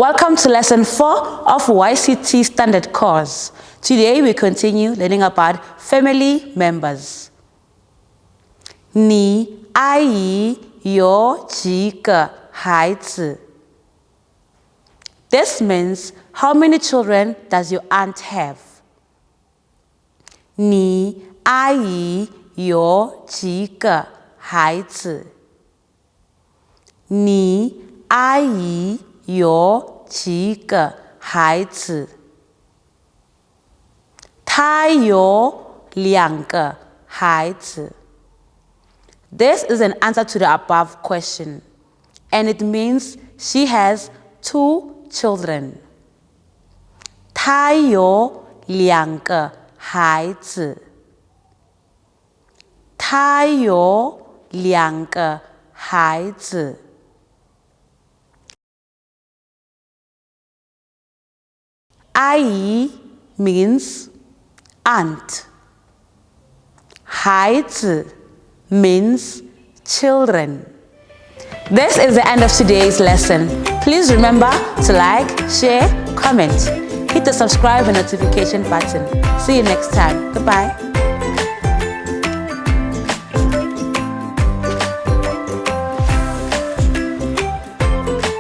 Welcome to lesson 4 of YCT Standard Course. Today we continue learning about family members. 你阿姨有几个孩子? This means how many children does your aunt have? 你阿姨有几个孩子? 你阿姨有几个孩子? 她有2个孩子. This is an answer to the above question, and it means she has 2 children. 她有2个孩子. 她有2个孩子. Ai means aunt. 孩子 means children. This is the end of today's lesson. Please remember to like, share, comment. Hit the subscribe and notification button. See you next time. Goodbye.